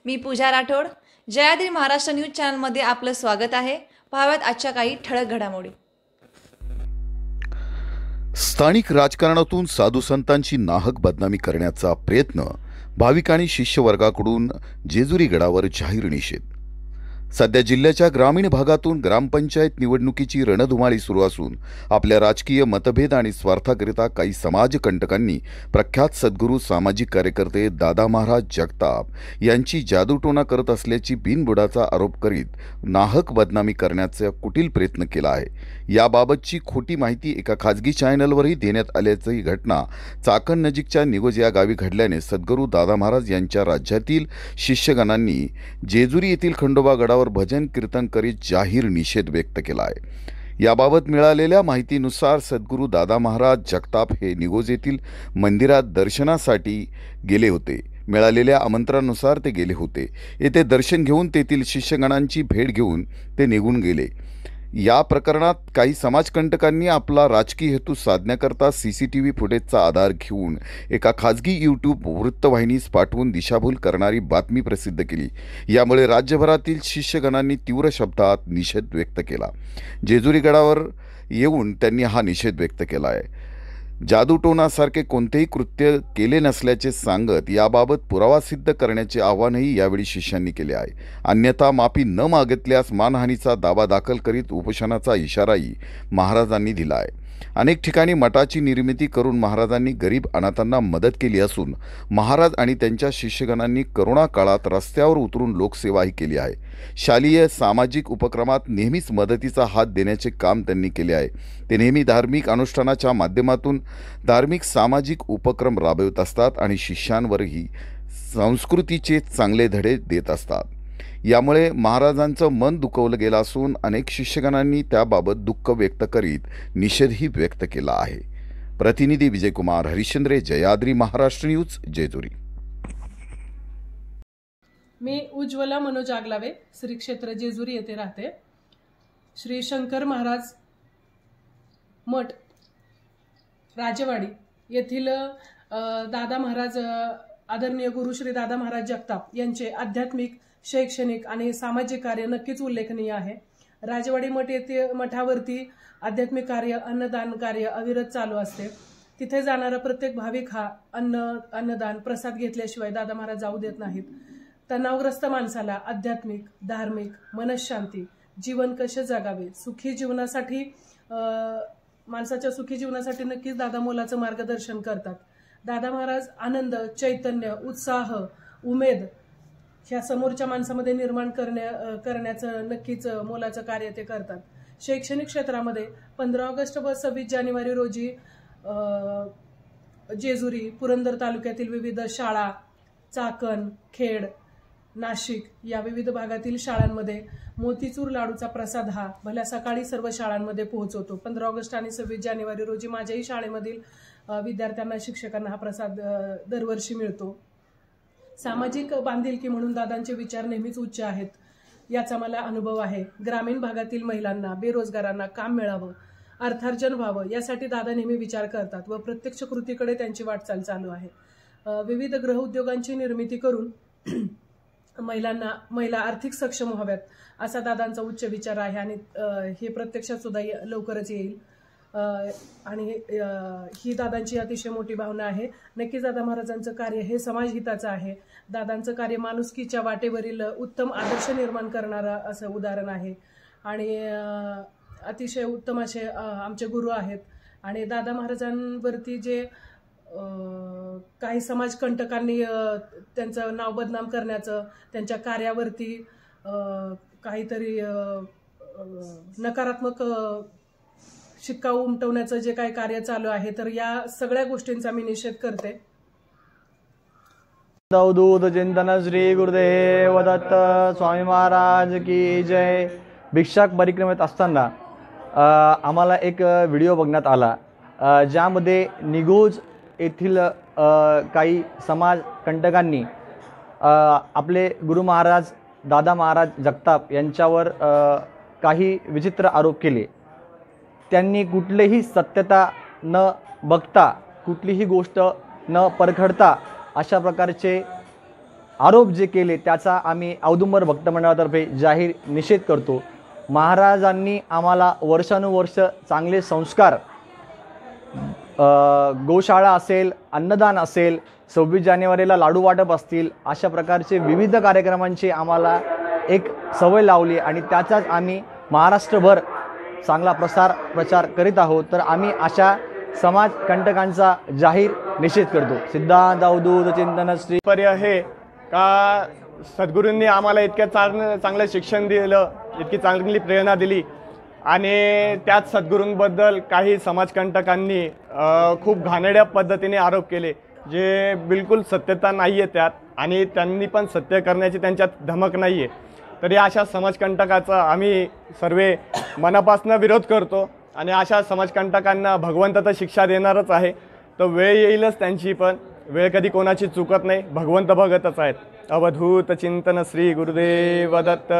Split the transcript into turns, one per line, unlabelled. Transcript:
मी पूजा Rathod. Jayadri Maharashtra news चॅनलमध्ये आपलं स्वागत आहे. पाहाव्यात आजच्या काही ठळक घडामोडी.
स्थानिक राजकारणातून साधू संतांची नाहक बदनामी करण्याचा प्रयत्न, भाविक आणि शिष्यवर्गाकडून जेजुरी गडावर जाहीर निषेध. सध्या जिल्ह्याच्या ग्रामीण भागातून ग्रामपंचायत निवडणुकीची रणधुमाळी सुरू असून आपल्या राजकीय मतभेद आणि स्वार्थाकरिता काही समाजकंटकांनी प्रख्यात सद्गुरू सामाजिक कार्यकर्ते दादा महाराज जगताप यांची जादूटोणा करत असल्याची बिनबुडाचा आरोप करीत नाहक बदनामी करण्याचा कुटील प्रयत्न केला आहे. याबाबतची खोटी माहिती एका खाजगी चॅनलवरही देण्यात आल्याची घटना चाकण नजीकच्या निगोज या गावी घडल्याने सद्गुरू दादा महाराज यांच्या राज्यातील शिष्यगणांनी जेजुरी येथील खंडोबा गडावर भजन कीर्तन करीत जाहीर निषेध व्यक्त केला आहे. याबाबत मिळालेल्या माहितीनुसार सद्गुरू दादा महाराज जगताप हे निगोज येथील मंदिरात दर्शनासाठी गेले होते. मिळालेल्या आमंत्रणानुसार ते गेले होते. येथे दर्शन घेऊन तेथील शिष्यगणांची भेट घेऊन ते निघून गेले. या प्रकरणात काही समाजकंटकांनी आपला राजकीय हेतू साधण्याकरता CCTV फुटेजचा आधार घेऊन एका खाजगी YouTube वृत्तवाहिनीस पाठवून दिशाभूल करणारी बातमी प्रसिद्ध केली. यामुळे राज्यभरातील शिष्यगणांनी तीव्र शब्दात निषेध व्यक्त केला. जेजुरी गडावर येऊन त्यांनी हा निषेध व्यक्त केला आहे. जादूटोणासारखे कोणतेही कृत्य केले नसल्याचे सांगत याबाबत पुरावा सिद्ध करण्याचे आवाहनही यावेळी शिष्यांनी केले आहे. अन्यथा माफी न मागितल्यास मानहानीचा दावा दाखल करीत उपोषणाचा इशाराही महाराजांनी दिला आहे. अनेक ठिकाणी मठाची निर्मिती करून महाराजांनी गरीब अनाथांना मदत केली असून महाराज आणि त्यांच्या शिष्यगणांनी करोना काळात रस्त्यावर उतरून लोकसेवाही केली आहे. शालेय सामाजिक उपक्रमात नेहमीच मदतीचा हात देण्याचे काम त्यांनी केले आहे. ते नेहमी धार्मिक अनुष्ठानाच्या माध्यमातून धार्मिक सामाजिक उपक्रम राबवत असतात आणि शिष्यांवरही संस्कृतीचे चांगले धडे देत असतात. यामुळे महाराजांचं मन दुखवलं गेलं असून अनेक शिष्यगणांनी त्याबाबत दुःख व्यक्त करीत निषेधही व्यक्त केला आहे. प्रतिनिधी विजयकुमार हरिश्चंद्रे, जयाद्री महाराष्ट्र न्यूज, जेजुरी.
मी उज्ज्वला मनोज आगलावे, श्री क्षेत्र जेजुरी येथे राहते. श्री शंकर महाराज मठ राजेवाडी येथील दादा महाराज आदरणीय गुरु श्री दादा महाराज जगताप यांचे आध्यात्मिक, शैक्षणिक आणि सामाजिक कार्य नक्कीच उल्लेखनीय आहे. राजेवाडी मठ येथे मठावरती आध्यात्मिक कार्य, अन्नदान कार्य अविरत चालू असते. तिथे जाणारा प्रत्येक भाविक हा अन्नदान प्रसाद घेतल्याशिवाय दादा महाराज जाऊ देत नाहीत. तणावग्रस्त माणसाला आध्यात्मिक, धार्मिक, मनःशांती, जीवन कसे जगावे, सुखी जीवनासाठी माणसाच्या सुखी जीवनासाठी नक्कीच दादा मोलाचं मार्गदर्शन करतात. दादा महाराज आनंद, चैतन्य, उत्साह, उमेद ह्या समोरच्या माणसामध्ये निर्माण करण्याचं नक्कीच मोलाचं कार्य ते करतात. शैक्षणिक क्षेत्रामध्ये 15 ऑगस्ट व 26 जानेवारी रोजी जेजुरी, पुरंदर तालुक्यातील विविध शाळा, चाकण, खेड, नाशिक या विविध भागातील शाळांमध्ये मोतीचूर लाडूचा प्रसाद हा भल्या सकाळी सर्व शाळांमध्ये पोहोचवतो. 15 ऑगस्ट आणि 26 जानेवारी रोजी माझ्याही शाळेमधील विद्यार्थ्यांना, शिक्षकांना हा प्रसाद दरवर्षी मिळतो. सामाजिक बांधिलकी म्हणून दादांचे विचार नेहमीच उच्च आहेत, याचा मला अनुभव आहे. ग्रामीण भागातील महिलांना, बेरोजगारांना काम मिळावं, अर्थार्जन व्हावं यासाठी दादा नेहमी विचार करतात व प्रत्यक्ष कृतीकडे त्यांची वाटचाल चालू आहे. विविध गृहउद्योगांची निर्मिती करून महिला आर्थिक सक्षम व्हाव्यात असा दादांचा उच्च विचार आहे आणि हे प्रत्यक्षात सुद्धा लवकरच येईल. आणि ही दादांची अतिशय मोठी भावना आहे. नक्कीच दादा महाराजांचं कार्य हे समाजहिताचं आहे. दादांचं कार्य माणुसकीच्या वाटेवरील उत्तम आदर्श निर्माण करणारं असं उदाहरण आहे आणि अतिशय उत्तम असे आमचे गुरु आहेत. आणि दादा महाराजांवरती जे काही समाजकंटकांनी त्यांचं नाव बदनाम करण्याचं, त्यांच्या कार्यावरती काहीतरी नकारात्मक शिक्का उमटवण्याचं जे काही कार्य चालू आहे, तर या सगळ्या गोष्टींचा मी निषेध करते.
अवधूत चिंतन श्री गुरुदेव दत्त स्वामी महाराज की जय. भिक्षाक परिक्रमेत असताना आम्हाला एक व्हिडिओ बघण्यात आला ज्यामध्ये निगोज येथील काही समाजकंटकांनी आपले गुरु महाराज दादा महाराज जगताप यांच्यावर काही विचित्र आरोप केले. त्यांनी कुठलीही सत्यता न बघता, कुठलीही गोष्ट न परखडता अशा प्रकारचे आरोप जे केले त्याचा आम्ही औदुंबर भक्त मंडळातर्फे जाहीर निषेध करतो. महाराजांनी आम्हाला वर्षानुवर्ष चांगले संस्कार, गोशाळा असेल, अन्नदान असेल, 26 जानेवारीला लाडू वाटप असतील, अशा प्रकारचे विविध कार्यक्रमांची आम्हाला एक सवय लावली आणि त्याचाच आम्ही महाराष्ट्रभर चांगला प्रचार करीत आहोत. तर आम्ही अशा समाजकंटकांचा जाहीर निषेध करतो. सिद्धांत अवधूत चिंतन श्री
पर्याय हे का सद्गुरूंनी आम्हाला चांगलं शिक्षण दिलं, इतकी चांगली प्रेरणा दिली आणि त्याच सद्गुरूंबद्दल काही समाजकंटकांनी खूप घाणेरड्या पद्धतीने आरोप केले, जे बिलकुल सत्यता नाही आहे त्यात आणि त्यांनी पण सत्य करण्याची त्यांच्यात धमक नाही आहे. तरी अशा समाजकंटकाचा आम्ही सर्व मनापासून विरोध करतो आणि अशा समाजकंटकांना भगवंत तर शिक्षा देणारच आहे. तर वेळ येईलच त्यांची, पण वेळ कधी कोणाची चुकत नाही, भगवंत बघतच आहेत. अवधूत चिंतन श्री गुरुदेव दत्त.